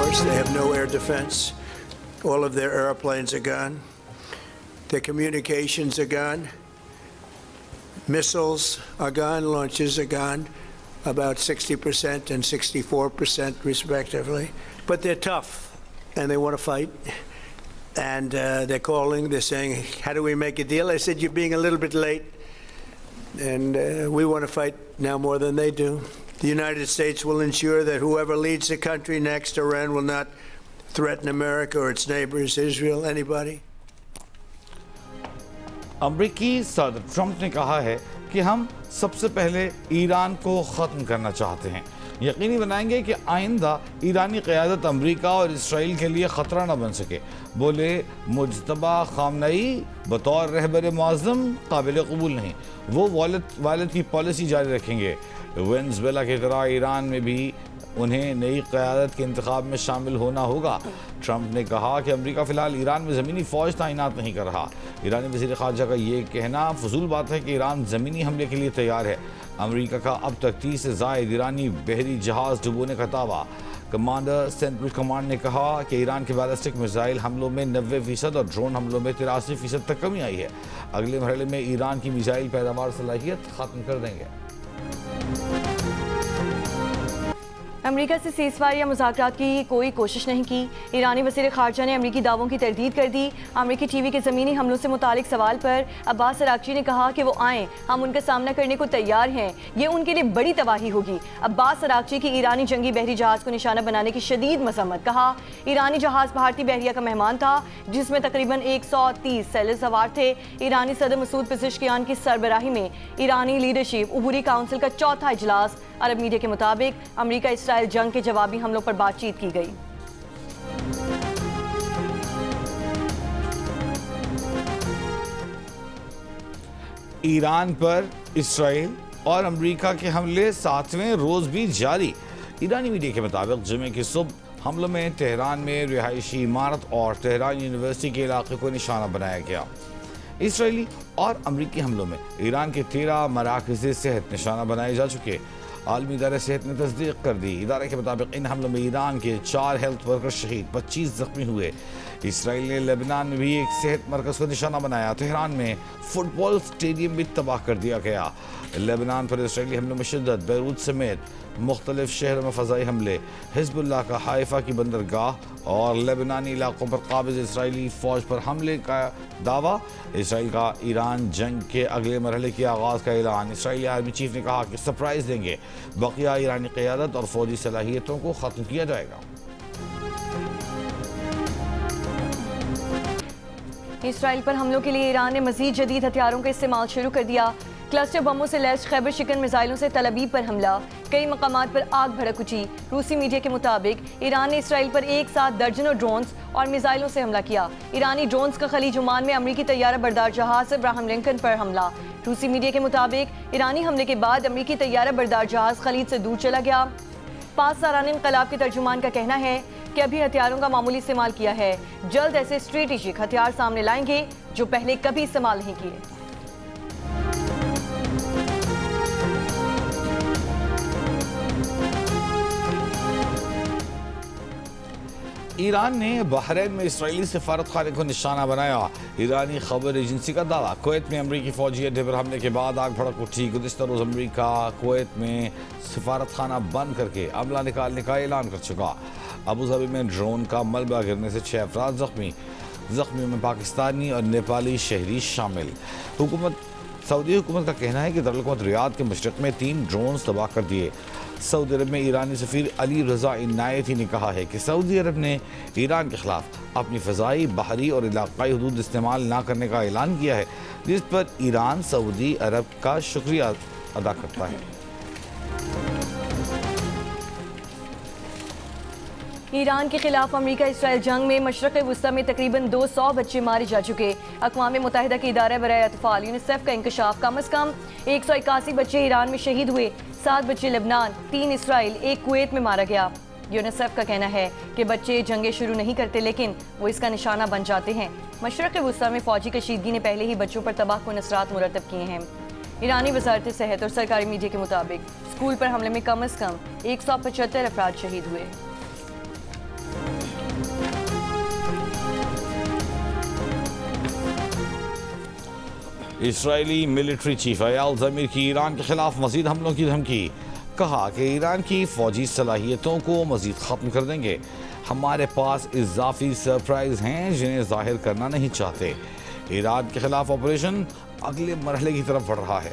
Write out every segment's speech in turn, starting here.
Force. They have no air defense. All of their airplanes are gone. Their communications are gone. Missiles are gone. Launches are gone. About 60% and 64% respectively. But they're tough, and they want to fight. And they're calling, they're saying, how do we make a deal? I said, you're being a little bit late. And we want to fight now more than they do. The United States will ensure that whoever leads the country next, Iran will not threaten America or its neighbors, Israel, anybody. امریکی صدر Trump نے کہا ہے کہ ہم سب سے پہلے ایران کو ختم کرنا چاہتے ہیں. یقینی بنائیں گے کہ آئندہ ایرانی قیادت امریکہ اور اسرائیل کے لیے خطرہ نہ بن سکے. بولے مجتبی خامنئی بطور رہبر معظم قابل قبول نہیں. وہ والد کی پالیسی جاری رکھیں گے. وینزویلا کی طرح ایران میں بھی انہیں نئی قیادت کے انتخاب میں شامل ہونا ہوگا. ٹرمپ نے کہا کہ امریکہ فی الحال ایران میں زمینی فوج تعینات نہیں کر رہا. ایرانی وزیر خارجہ کا یہ کہنا فضول بات ہے کہ ایران زمینی حملے کے لیے تیار ہے. امریکہ کا اب تک 30 سے زائد ایرانی بحری جہاز ڈبونے کا دعویٰ. کمانڈر سینٹرل کمانڈ نے کہا کہ ایران کے بیلسٹک میزائل حملوں میں 90% اور ڈرون حملوں میں 83% تک کمی آئی ہے. اگلے مرحلے میں ایران کی میزائل پیداوار صلاحیت ختم کر دیں گے. امریکہ سے سیز فائر یا مذاکرات کی کوئی کوشش نہیں کی. ایرانی وزیر خارجہ نے امریکی دعووں کی تردید کر دی. امریکی ٹی وی کے زمینی حملوں سے متعلق سوال پر عباس اراغچی نے کہا کہ وہ آئیں، ہم ان کا سامنا کرنے کو تیار ہیں، یہ ان کے لیے بڑی تباہی ہوگی. عباس اراغچی کی ایرانی جنگی بحری جہاز کو نشانہ بنانے کی شدید مذمت. کہا ایرانی جہاز بھارتی بحریہ کا مہمان تھا جس میں تقریباً 130 سیلر سوار تھے. ایرانی صدر مسعود پزشکیان کی سربراہی میں ایرانی لیڈرشپ عبوری کونسل کا چوتھا اجلاس. عرب میڈیا کے مطابق امریکہ اسرائیل جنگ کے جوابی حملوں پر بات چیت کی گئی. ایران پر اسرائیل اور امریکہ کے حملے 7ویں روز بھی جاری. ایرانی میڈیا کے مطابق جمعے کی صبح حملوں میں تہران میں رہائشی عمارت اور تہران یونیورسٹی کے علاقے کو نشانہ بنایا گیا. اسرائیلی اور امریکی حملوں میں ایران کے 13 مراکز صحت نشانہ بنائے جا چکے. عالمی ادارہ صحت نے تصدیق کر دی. ادارے کے مطابق ان حملوں میں ایران کے 4 ہیلتھ ورکر شہید، 25 زخمی ہوئے. اسرائیل نے لیبنان میں بھی ایک صحت مرکز کو نشانہ بنایا. تہران میں فٹ بال سٹیڈیم بھی تباہ کر دیا گیا. لیبنان پر اسرائیلی حملوں میں شدت. بیروت سمیت مختلف شہروں میں فضائی حملے. حزب اللہ کا حائفہ کی بندرگاہ اور لیبنانی علاقوں پر قابض اسرائیلی فوج پر حملے کا دعویٰ. اسرائیل کا ایران جنگ کے اگلے مرحلے کے آغاز کا اعلان. اسرائیلی آرمی چیف نے کہا کہ سرپرائز دیں گے. بقیہ ایرانی قیادت اور فوجی صلاحیتوں کو ختم کیا جائے گا. اسرائیل پر حملوں کے لیے ایران نے مزید جدید ہتھیاروں کا استعمال شروع کر دیا. کلسٹر بموں سے لیس خیبر شکن میزائلوں سے تل ابیب پر حملہ. کئی مقامات پر آگ بھڑک اٹھی. روسی میڈیا کے مطابق ایران نے اسرائیل پر ایک ساتھ درجنوں ڈرونز اور میزائلوں سے حملہ کیا. ایرانی ڈرونز کا خلیج عمان میں امریکی طیارہ بردار جہاز ابراہم لنکن پر حملہ. روسی میڈیا کے مطابق ایرانی حملے کے بعد امریکی طیارہ بردار جہاز خلیج سے دور چلا گیا. 5 سالانہ انقلاب کے ترجمان کا کہنا ہے کہ ابھی ہتھیاروں کا معمولی استعمال کیا ہے. جلد ایسے اسٹریٹجک ہتھیار سامنے لائیں گے جو پہلے کبھی استعمال نہیں کیے. ایران نے بحرین میں اسرائیلی سفارت خانے کو نشانہ بنایا. ایرانی خبر ایجنسی کا دعویٰ. کویت میں امریکی فوجی اڈے پر حملے کے بعد آگ بھڑک اٹھی. گزشتہ روز امریکہ کویت میں سفارت خانہ بند کر کے عملہ نکالنے کا اعلان کر چکا. ابوظہبی میں ڈرون کا ملبہ گرنے سے 6 افراد زخمی. زخمیوں میں پاکستانی اور نیپالی شہری شامل. سعودی حکومت کا کہنا ہے کہ دارالحکومت ریاض کے مشرق میں 3 ڈرونز تباہ کر دیے. سعودی عرب میں ایرانی سفیر علی رضا عنایتی نے کہا ہے کہ سعودی عرب نے ایران کے خلاف اپنی فضائی، بحری اور علاقائی حدود استعمال نہ کرنے کا اعلان کیا ہے، جس پر ایران سعودی عرب کا شکریہ ادا کرتا ہے. ایران کے خلاف امریکہ اسرائیل جنگ میں مشرق وسطی میں تقریباً 200 بچے مارے جا چکے. اقوام متحدہ کے ادارہ برائے اطفال یونیسیف کا انکشاف کم از کم 181 بچے ایران میں شہید ہوئے. 7 بچے لبنان، 3 اسرائیل، 1 کویت میں مارا گیا. یونیسیف کا کہنا ہے کہ بچے جنگیں شروع نہیں کرتے لیکن وہ اس کا نشانہ بن جاتے ہیں. مشرق وسطی میں فوجی کشیدگی نے پہلے ہی بچوں پر تباہ کن اثرات مرتب کیے ہیں. ایرانی وزارت صحت اور سرکاری میڈیا کے مطابق اسکول پر حملے میں کم از کم 175 افراد شہید ہوئے. اسرائیلی ملٹری چیف ایال زمیر کی ایران کے خلاف مزید حملوں کی دھمکی، کہا کہ ایران کی فوجی صلاحیتوں کو مزید ختم کر دیں گے، ہمارے پاس اضافی سرپرائز ہیں جنہیں ظاہر کرنا نہیں چاہتے۔ ایران کے خلاف آپریشن اگلے مرحلے کی طرف بڑھ رہا ہے۔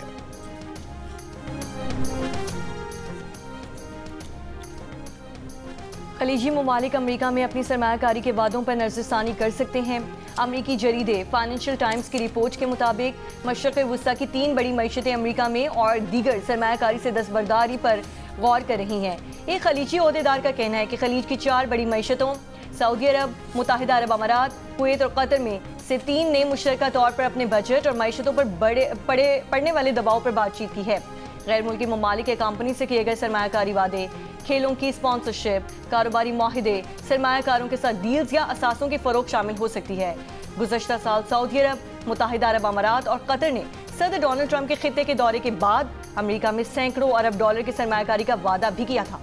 خلیجی ممالک امریکہ میں اپنی سرمایہ کاری کے وعدوں پر نظر ثانی کر سکتے ہیں۔ امریکی جریدے فائنینشل ٹائمز کی رپورٹ کے مطابق مشرق وسطیٰ کی 3 بڑی معیشتیں امریکہ میں اور دیگر سرمایہ کاری سے دستبرداری پر غور کر رہی ہیں۔ ایک خلیجی عہدیدار کا کہنا ہے کہ خلیج کی 4 بڑی معیشتوں سعودی عرب، متحدہ عرب امارات، کویت اور قطر میں سے 3 نے مشترکہ طور پر اپنے بجٹ اور معیشتوں پر پڑنے والے دباؤ پر بات چیت کی ہے۔ غیر ملکی ممالک کے کمپنی سے کیے گئے سرمایہ کاری وعدے، کھیلوں کی اسپانسرشپ، کاروباری معاہدے، سرمایہ کاروں کے ساتھ ڈیلز یا اثاثوں کی فروخت شامل ہو سکتی ہے۔ گزشتہ سال سعودی عرب، متحدہ عرب امارات اور قطر نے صدر ڈونلڈ ٹرمپ کے خطے کے دورے کے بعد امریکہ میں سینکڑوں ارب ڈالر کی سرمایہ کاری کا وعدہ بھی کیا تھا۔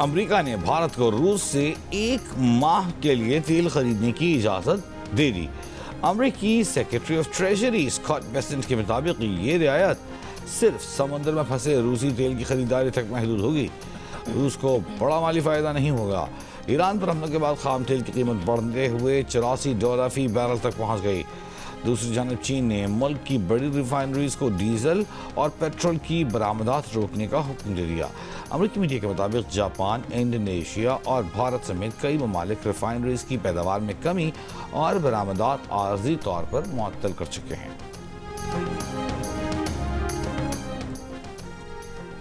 امریکہ نے بھارت کو روس سے 1 ماہ کے لیے تیل خریدنے کی اجازت دے دی۔ امریکی secretary of treasury Scott Besant کے مطابق یہ رعایت صرف سمندر میں پھنسے روسی تیل کی خریداری تک محدود ہوگی۔ روس کو بڑا مالی فائدہ نہیں ہوگا۔ ایران پر حملوں کے بعد خام تیل کی قیمت بڑھتے ہوئے $84 فی بیرل تک پہنچ گئی۔ دوسری جانب چین نے ملک کی بڑی ریفائنریز کو ڈیزل اور پیٹرول کی برآمدات روکنے کا حکم دے دیا۔ امریکی میڈیا کے مطابق جاپان، انڈونیشیا اور بھارت سمیت کئی ممالک ریفائنریز کی پیداوار میں کمی اور برآمدات عارضی طور پر معطل کر چکے ہیں۔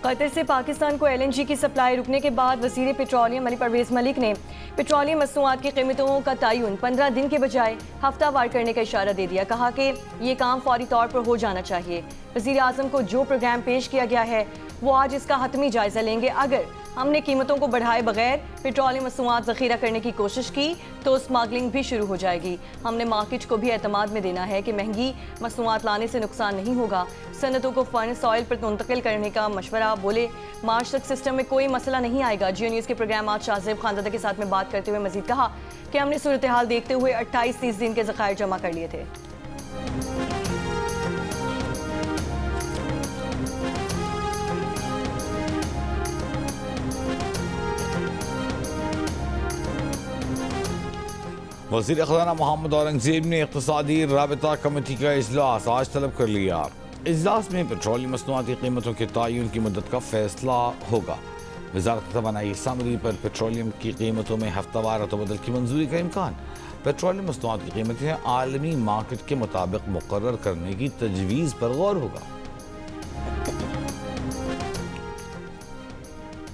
قطر سے پاکستان کو LNG کی سپلائی رکنے کے بعد وزیر پیٹرولیم علی پرویز ملک نے پیٹرولیم مصنوعات کی قیمتوں کا تعین 15 دن کے بجائے ہفتہ وار کرنے کا اشارہ دے دیا۔ کہا کہ یہ کام فوری طور پر ہو جانا چاہیے۔ وزیر اعظم کو جو پروگرام پیش کیا گیا ہے وہ آج اس کا حتمی جائزہ لیں گے۔ اگر ہم نے قیمتوں کو بڑھائے بغیر پیٹرولیم مصنوعات ذخیرہ کرنے کی کوشش کی تو اسمگلنگ بھی شروع ہو جائے گی۔ ہم نے مارکیٹ کو بھی اعتماد میں دینا ہے کہ مہنگی مصنوعات لانے سے نقصان نہیں ہوگا۔ صنعتوں کو فرنس آئل پر منتقل کرنے کا مشورہ، بولے مارچ تک سسٹم میں کوئی مسئلہ نہیں آئے گا۔ جیو نیوز کے پروگرام آج شاہزیب خاندادہ کے ساتھ میں بات کرتے ہوئے مزید کہا کہ ہم نے صورتحال دیکھتے ہوئے 28-30 دن کے ذخائر جمع کر لیے تھے۔ وزیر خزانہ محمد اورنگزیب نے اقتصادی رابطہ کمیٹی کا اجلاس آج طلب کر لیا۔ اجلاس میں پیٹرولیم مصنوعات کی قیمتوں کے تعین کی مدت کا فیصلہ ہوگا۔ وزارت توانائی سمری پر پیٹرولیم کی قیمتوں میں ہفتہ وار رد کی منظوری کا امکان۔ پیٹرولیم مصنوعات کی قیمتیں عالمی مارکیٹ کے مطابق مقرر کرنے کی تجویز پر غور ہوگا۔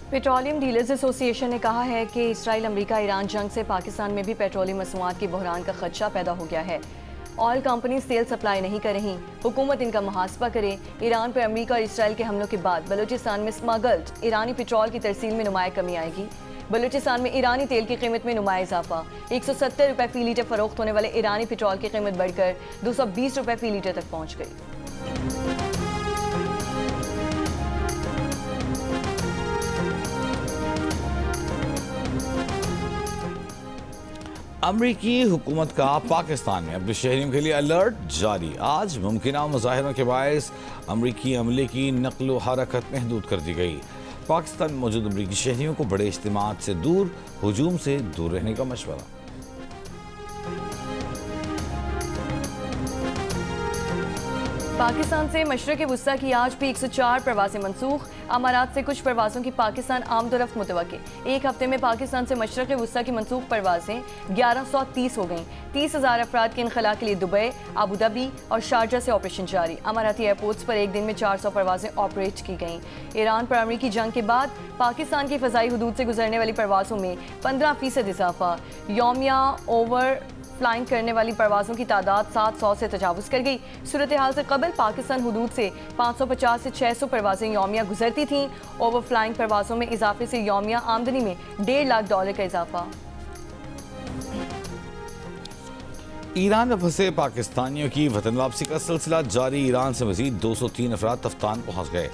پیٹرولیم ڈیلرز ایسوسی ایشن نے کہا ہے کہ اسرائیل امریکہ ایران جنگ سے پاکستان میں بھی پیٹرولیم مصنوعات کے بحران کا خدشہ پیدا ہو گیا ہے۔ آئل کمپنیز تیل سپلائی نہیں کر رہی، حکومت ان کا محاسبہ کرے۔ ایران پر امریکہ اور اسرائیل کے حملوں کے بعد بلوچستان میں اسمگلڈ ایرانی پیٹرول کی ترسیل میں نمایاں کمی آئے گی۔ بلوچستان میں ایرانی تیل کی قیمت میں نمایاں اضافہ، $170 فی لیٹر فروخت ہونے والے ایرانی پیٹرول کی قیمت بڑھ کر $220 فی لیٹر تک پہنچ گئی۔ امریکی حکومت کا پاکستان میں اپنے شہریوں کے لیے الرٹ جاری۔ آج ممکنہ مظاہروں کے باعث امریکی عملے کی نقل و حرکت محدود کر دی گئی۔ پاکستان میں موجود امریکی شہریوں کو بڑے اجتماعات سے دور، ہجوم سے دور رہنے کا مشورہ۔ پاکستان سے مشرق وسطیٰ کی آج بھی 104 پروازیں منسوخ۔ امارات سے کچھ پروازوں کی پاکستان آمد و رفت متوقع۔ ایک ہفتے میں پاکستان سے مشرق وسطیٰ کی منسوخ پروازیں 1130 ہو گئیں۔ 30,000 افراد کے انخلاء کے لیے دبئی، ابوظہبی اور شارجہ سے آپریشن جاری۔ اماراتی ایئرپورٹس پر ایک دن میں 400 پروازیں آپریٹ کی گئیں۔ ایران پر امریکی جنگ کے بعد پاکستان کی فضائی حدود سے گزرنے والی پروازوں میں 15% اضافہ۔ یومیہ اوور فلائنگ کرنے والی پروازوں کی تعداد 700 سے تجاوز کر گئی۔ صورتحال سے قبل پاکستان حدود سے 550 سے 600 پروازیں یومیہ گزرتی تھیں۔ اوور فلائنگ پروازوں میں اضافے سے یومیہ آمدنی میں $1.5 لاکھ کا اضافہ۔ ایران میں پھنسے پاکستانیوں کی وطن واپسی کا سلسلہ جاری، ایران سے مزید 203 افراد تفتان پہنچ گئے۔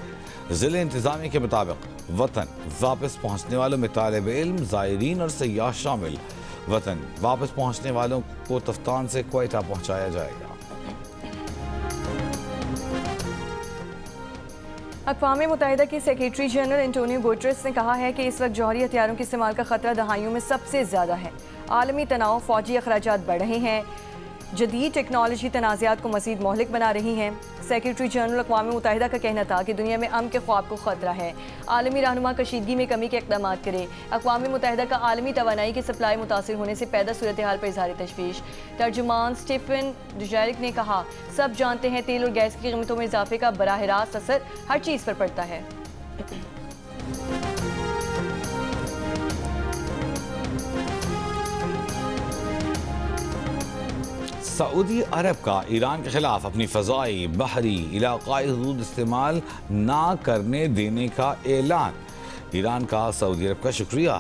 ضلع انتظامیہ کے مطابق وطن واپس پہنچنے والوں میں طالب علم، زائرین اور سیاح شامل۔ وطن واپس پہنچنے والوں کو تفتان سے کوئٹہ پہنچایا جائے گا۔ اقوام متحدہ کے سیکریٹری جنرل انٹونیو گوٹریس نے کہا ہے کہ اس وقت جوہری ہتھیاروں کے استعمال کا خطرہ دہائیوں میں سب سے زیادہ ہے۔ عالمی تناؤ، فوجی اخراجات بڑھ رہے ہیں، جدید ٹیکنالوجی تنازعات کو مزید مہلک بنا رہی ہیں۔ سیکریٹری جنرل اقوام متحدہ کا کہنا تھا کہ دنیا میں امن کے خواب کو خطرہ ہے، عالمی رہنما کشیدگی میں کمی کے اقدامات کرے۔ اقوام متحدہ کا عالمی توانائی کی سپلائی متاثر ہونے سے پیدا صورتحال پر اظہار تشویش۔ ترجمان سٹیفن ڈوجیرک نے کہا، سب جانتے ہیں تیل اور گیس کی قیمتوں میں اضافے کا براہ راست اثر ہر چیز پر پڑتا ہے۔ سعودی عرب کا ایران کے خلاف اپنی فضائی، بحری، علاقائی حدود استعمال نہ کرنے دینے کا اعلان۔ ایران کا سعودی عرب کا شکریہ۔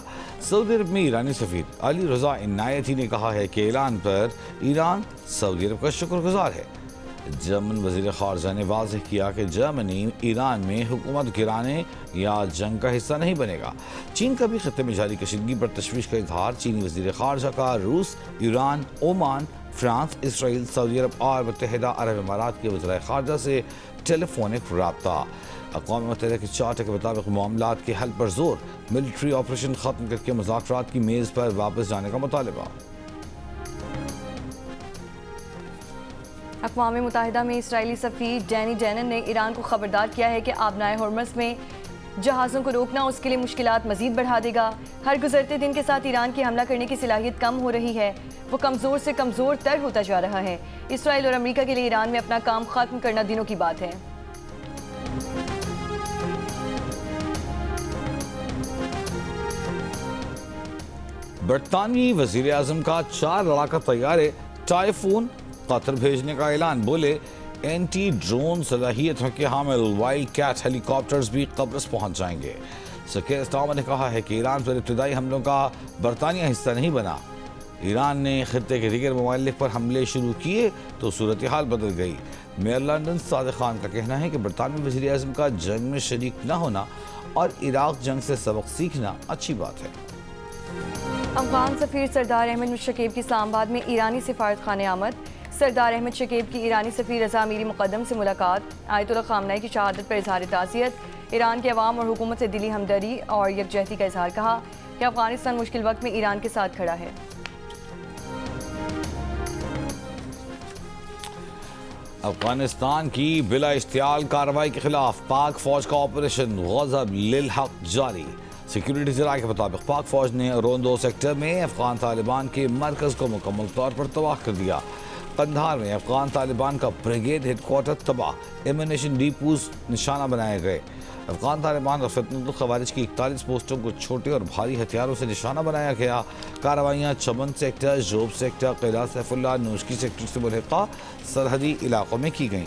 سعودی عرب میں ایرانی سفیر علی رضا عنایتی نے کہا ہے کہ اعلان پر ایران سعودی عرب کا شکر گزار ہے۔ جرمن وزیر خارجہ نے واضح کیا کہ جرمنی ایران میں حکومت گرانے یا جنگ کا حصہ نہیں بنے گا۔ چین کا بھی خطے میں جاری کشیدگی پر تشویش کا اظہار۔ چینی وزیر خارجہ کا روس، ایران، اومان، فرانس، اسرائیل، سعودی عرب اور متحدہ عرب امارات کے وزرائے خارجہ سے ٹیلی فونک رابطہ۔ اقوام متحدہ کے چارٹر کے مطابق معاملات کے حل پر زور، ملٹری آپریشن ختم کر کے مذاکرات کی میز پر واپس جانے کا مطالبہ۔ اقوام متحدہ میں اسرائیلی سفیر ڈینی ڈینن نے ایران کو خبردار کیا ہے کہ آبنائے ہرمز میں جہازوں کو روکنا اس کے لیے مشکلات مزید بڑھا دے گا۔ ہر گزرتے دن کے ساتھ ایران کی حملہ کرنے کی صلاحیت کم ہو رہی ہے، وہ کمزور سے کمزور تر ہوتا جا رہا ہے۔ اسرائیل اور امریکہ کے لیے ایران میں اپنا کام ختم کرنا دنوں کی بات ہے۔ برطانوی وزیر اعظم کا 4 لڑاکا طیارے ٹائفون قطر بھیجنے کا اعلان۔ بولے اینٹی ڈرون صلاحیتوں کے حامل وائلڈ کیٹ ہیلی کاپٹرز بھی قبرص پہنچ جائیں گے۔ سکیر سٹارمر نے کہا ہے کہ ایران پر ابتدائی حملوں کا برطانیہ حصہ نہیں بنا۔ ایران نے خطے کے دیگر ممالک پر حملے شروع کیے تو صورتحال بدل گئی۔ میئر لندن صادق خان کا کہنا ہے کہ برطانوی وزیر اعظم کا جنگ میں شریک نہ ہونا اور عراق جنگ سے سبق سیکھنا اچھی بات ہے۔ افغان سفیر سردار احمد شکیب کی اسلام آباد میں ایرانی سفارت خانے آمد۔ سردار احمد شکیب کی ایرانی سفیر رضا امیری مقدم سے ملاقات۔ آیت اللہ خامنہ کی شہادت پر اظہار تعزیت۔ ایران کے عوام اور حکومت سے دلی ہمدردی اور یکجہتی کا اظہار۔ کہا کہ افغانستان مشکل وقت میں ایران کے ساتھ کھڑا ہے۔ افغانستان کی بلا اشتعال کارروائی کے خلاف پاک فوج کا آپریشن غضب للحق جاری۔ سیکیورٹی ذرائع کے مطابق پاک فوج نے روندو سیکٹر میں افغان طالبان کے مرکز کو مکمل طور پر تباہ کر دیا۔ قندھار میں افغان طالبان کا بریگیڈ ہیڈ کوارٹر تباہ، ایمونیشن ڈیپوز نشانہ بنائے گئے۔ افغان طالبان اور فتنة الخوارج کی 41 پوسٹوں کو چھوٹے اور بھاری ہتھیاروں سے نشانہ بنایا گیا۔ کارروائیاں چمن سیکٹر، جوب سیکٹر، قلعہ سیف اللہ، نوشکی سیکٹر سے ملحقہ سرحدی علاقوں میں کی گئیں۔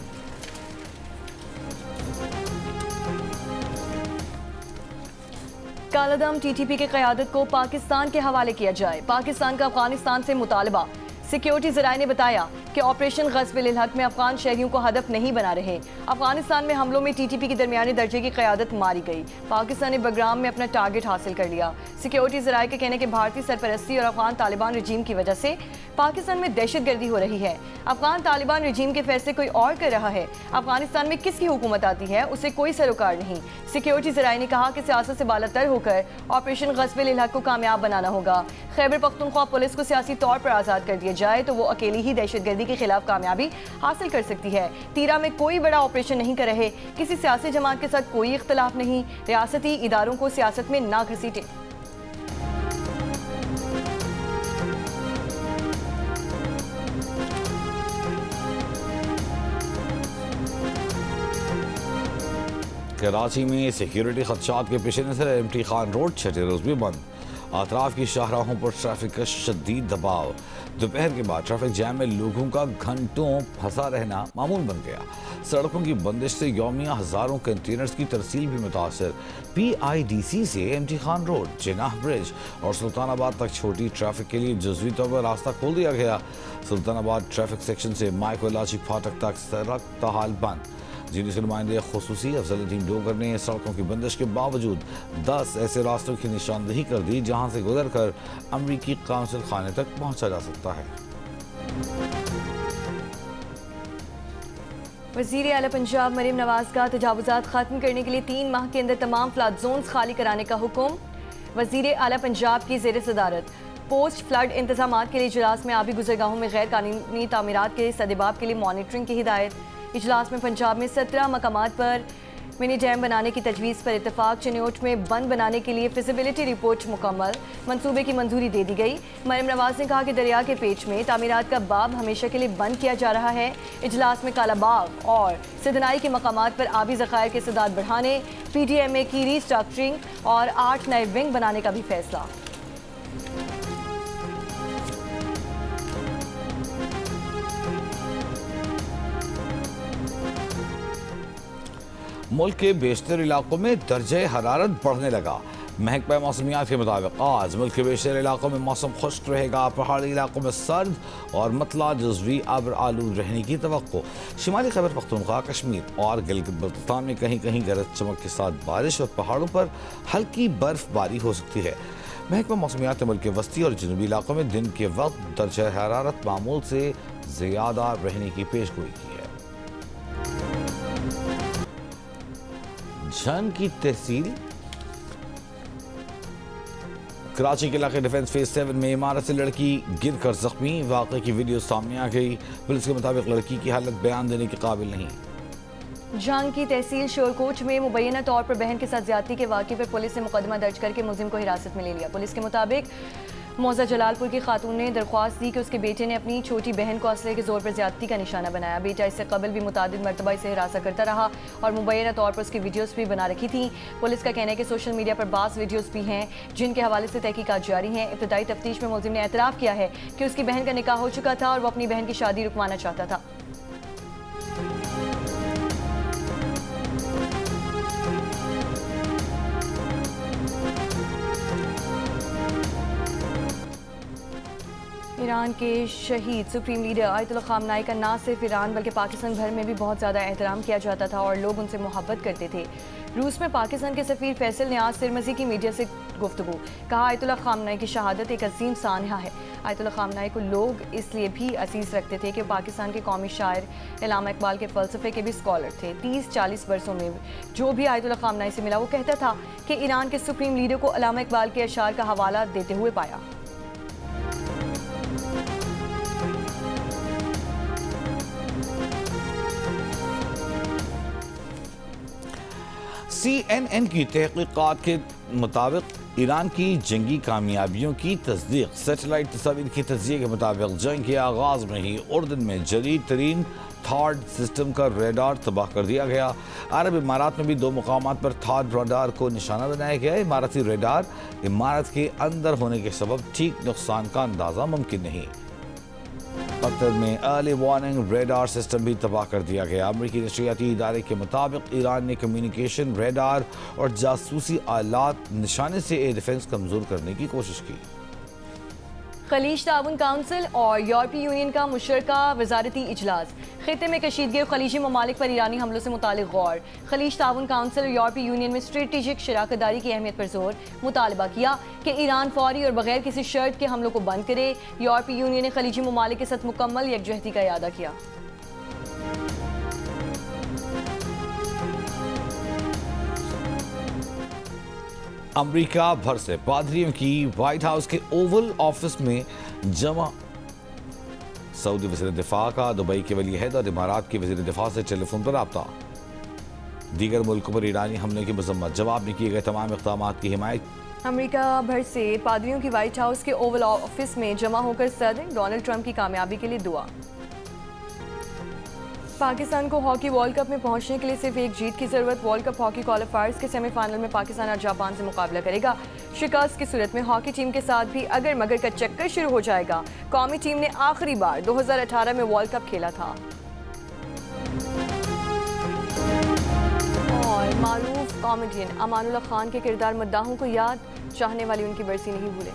کالعدم ٹی ٹی پی کی قیادت کو پاکستان کے حوالے کیا جائے۔ پاکستان کا افغانستان سے مطالبہ۔ سیکیورٹی ذرائع نے بتایا کہ آپریشن غصب للحق میں افغان شہریوں کو ہدف نہیں بنا رہے۔ افغانستان میں حملوں میں ٹی ٹی پی کی درمیانے درجے کی قیادت ماری گئی۔ پاکستان نے بگرام میں اپنا ٹارگٹ حاصل کر لیا۔ سیکیورٹی ذرائع کے کہنے کہ بھارتی سرپرستی اور افغان طالبان رجیم کی وجہ سے پاکستان میں دہشت گردی ہو رہی ہے۔ افغان طالبان رجیم کے فیصلے کوئی اور کر رہا ہے۔ افغانستان میں کس کی حکومت آتی ہے اسے کوئی سروکار نہیں۔ سیکیورٹی ذرائع نے کہا کہ سیاست سے بالاتر ہو کر آپریشن غصب للحق کو کامیاب بنانا ہوگا۔ خیبر پختونخوا پولیس کو سیاسی طور پر آزاد کر دیا جائے تو وہ اکیلی ہی دہشت گردی کے خلاف کامیابی حاصل کر سکتی ہے۔ تیرا میں کوئی بڑا آپریشن نہیں کر رہے، کسی سیاسی جماعت کے ساتھ کوئی اختلاف نہیں، ریاستی اداروں کو سیاست میں نہ گھسیٹیں۔ کراچی میں سیکیورٹی خدشات کے پیش نظر ایم ٹی خان روڈ چھٹے روز بھی بند۔ اطراف کی شاہراہوں پر ٹریفک کا شدید دباؤ. دوپہر کے بعد ٹریفک جام میں لوگوں کا گھنٹوں پھنسا رہنا معمول بن گیا. سڑکوں کی بندش سے یومیہ ہزاروں کنٹینرز کی ترسیل بھی متاثر. PIDC سے MT خان روڈ، جناح برج اور سلطان آباد تک چھوٹی ٹریفک کے لیے جزوی طور پر راستہ کھول دیا گیا. سلطان آباد ٹریفک سیکشن سے مائیکو لاچی پھاٹک تک سڑک تاحال بند. جنہی سے نمائندے خصوصی افضل الدین ڈوگر نے سڑکوں کی بندش کے باوجود 10 ایسے راستوں کی نشاندہی کر دی جہاں سے گزر کر امریکی قونصل خانے تک پہنچا جا سکتا ہے. وزیر اعلیٰ پنجاب مریم نواز کا تجاوزات ختم کرنے کے لیے 3 ماہ کے اندر تمام فلڈ زونز خالی کرانے کا حکم. وزیر اعلیٰ پنجاب کی زیر صدارت پوسٹ فلڈ انتظامات کے لیے اجلاس میں آبی گزرگاہوں میں غیر قانونی تعمیرات کے سدباب کے لیے مانیٹرنگ کی ہدایت. اجلاس میں پنجاب میں 17 مقامات پر منی ڈیم بنانے کی تجویز پر اتفاق. چنیوٹ میں بند بنانے کے لیے فیزیبلٹی رپورٹ مکمل، منصوبے کی منظوری دے دی گئی. مریم نواز نے کہا کہ دریا کے پیچ میں تعمیرات کا باب ہمیشہ کے لیے بند کیا جا رہا ہے. اجلاس میں کالا باغ اور سدنائی کے مقامات پر آبی ذخائر کے سداد بڑھانے، PDMA کی ری اسٹرکچرنگ اور 8 نئے ونگ بنانے کا بھی فیصلہ. ملک کے بیشتر علاقوں میں درجہ حرارت بڑھنے لگا. محکمہ موسمیات کے مطابق آج ملک کے بیشتر علاقوں میں موسم خشک رہے گا. پہاڑی علاقوں میں سرد اور مطلع جزوی ابر آلود رہنے کی توقع. شمالی خیبر پختونخوا، کشمیر اور گلگت بلتستان میں کہیں کہیں گرج چمک کے ساتھ بارش اور پہاڑوں پر ہلکی برف باری ہو سکتی ہے. محکمہ موسمیات نے ملک کے وسطی اور جنوبی علاقوں میں دن کے وقت درجہ حرارت معمول سے زیادہ رہنے کی پیشگوئی کی ہے. جھنگ کی تحصیل کراچی کے علاقے ڈیفنس فیز 7 میں عمارت سے لڑکی گر کر زخمی. واقعے کی ویڈیو سامنے آ گئی. پولیس کے مطابق لڑکی کی حالت بیان دینے کے قابل نہیں. جھنگ کی تحصیل شورکوٹ میں مبینہ طور پر بہن کے ساتھ زیادتی کے واقعے پر پولیس نے مقدمہ درج کر کے ملزم کو حراست میں لے لیا. پولیس کے مطابق موزہ جلال پور کی خاتون نے درخواست دی کہ اس کے بیٹے نے اپنی چھوٹی بہن کو اسلحے کے زور پر زیادتی کا نشانہ بنایا. بیٹا اس سے قبل بھی متعدد مرتبہ اسے ہراساں کرتا رہا اور مبینہ طور پر اس کی ویڈیوز بھی بنا رکھی تھیں. پولیس کا کہنا ہے کہ سوشل میڈیا پر بعض ویڈیوز بھی ہیں جن کے حوالے سے تحقیقات جاری ہیں. ابتدائی تفتیش میں ملزم نے اعتراف کیا ہے کہ اس کی بہن کا نکاح ہو چکا تھا اور وہ اپنی بہن کی شادی رکوانا چاہتا تھا. ایران کے شہید سپریم لیڈر آیت اللہ خامنائی کا نہ صرف ایران بلکہ پاکستان بھر میں بھی بہت زیادہ احترام کیا جاتا تھا اور لوگ ان سے محبت کرتے تھے. روس میں پاکستان کے سفیر فیصل نیاز سرمزی کی میڈیا سے گفتگو. کہا آیت اللہ خامنائی کی شہادت ایک عظیم سانحہ ہے. آیت اللہ خامنائی کو لوگ اس لیے بھی عزیز رکھتے تھے کہ پاکستان کے قومی شاعر علامہ اقبال کے فلسفے کے بھی اسکالر تھے. 30-40 برسوں میں جو بھی آیت اللہ خامنائی سے ملا وہ کہتا تھا کہ ایران کے سپریم لیڈر کو علامہ اقبال کے اشعار کا حوالہ دیتے ہوئے پایا. CNN کی تحقیقات کے مطابق ایران کی جنگی کامیابیوں کی تصدیق. سیٹلائٹ تصاویر کی تجزیے کے مطابق جنگ کے آغاز میں ہی اردن میں جدید ترین تھاڈ سسٹم کا ریڈار تباہ کر دیا گیا. عرب امارات میں بھی 2 مقامات پر تھاڈ ریڈار کو نشانہ بنایا گیا. اماراتی ریڈار عمارت کے اندر ہونے کے سبب ٹھیک نقصان کا اندازہ ممکن نہیں. قطر میں ارلی وارننگ ریڈار سسٹم بھی تباہ کر دیا گیا. امریکی نشریاتی ادارے کے مطابق ایران نے کمیونیکیشن، ریڈار اور جاسوسی آلات نشانے سے ایئر ڈیفنس کمزور کرنے کی کوشش کی. خلیج تعاون کونسل اور یورپی یونین کا مشترکہ وزارتی اجلاس. خطے میں کشیدگی اور خلیجی ممالک پر ایرانی حملوں سے متعلق غور. خلیج تعاون کونسل اور یورپی یونین میں اسٹریٹجک شراکت داری کی اہمیت پر زور. مطالبہ کیا کہ ایران فوری اور بغیر کسی شرط کے حملوں کو بند کرے. یورپی یونین نے خلیجی ممالک کے ساتھ مکمل یکجہتی کا اعادہ کیا. امریکہ بھر سے پادریوں کی وائٹ ہاؤس کے اوول آفس میں جمع. سعودی وزیر دفاع کا دبئی کے ولی عہد اور امارات کے وزیر دفاع سے ٹیلی فون پر رابطہ. دیگر ملکوں پر ایرانی حملے کی مذمت. جواب میں کیے گئے تمام اقدامات کی حمایت. امریکہ بھر سے پادریوں کی وائٹ ہاؤس کے اوول آفس میں جمع ہو کر صدر ڈونلڈ ٹرمپ کی کامیابی کے لیے دعا. پاکستان کو ہاکی ورلڈ کپ میں پہنچنے کے لیے صرف ایک جیت کی ضرورت. ورلڈ کپ ہاکی کوالیفائرز کے سیمی فائنل میں پاکستان اور جاپان سے مقابلہ کرے گا. شکست کی صورت میں ہاکی ٹیم کے ساتھ بھی اگر مگر کا چکر شروع ہو جائے گا. قومی ٹیم نے آخری بار 2018 میں ورلڈ کپ کھیلا تھا. اور معروف کامیڈین امان اللہ خان کے کردار مداحوں کو یاد, چاہنے والے ان کی برسی نہیں بھولے.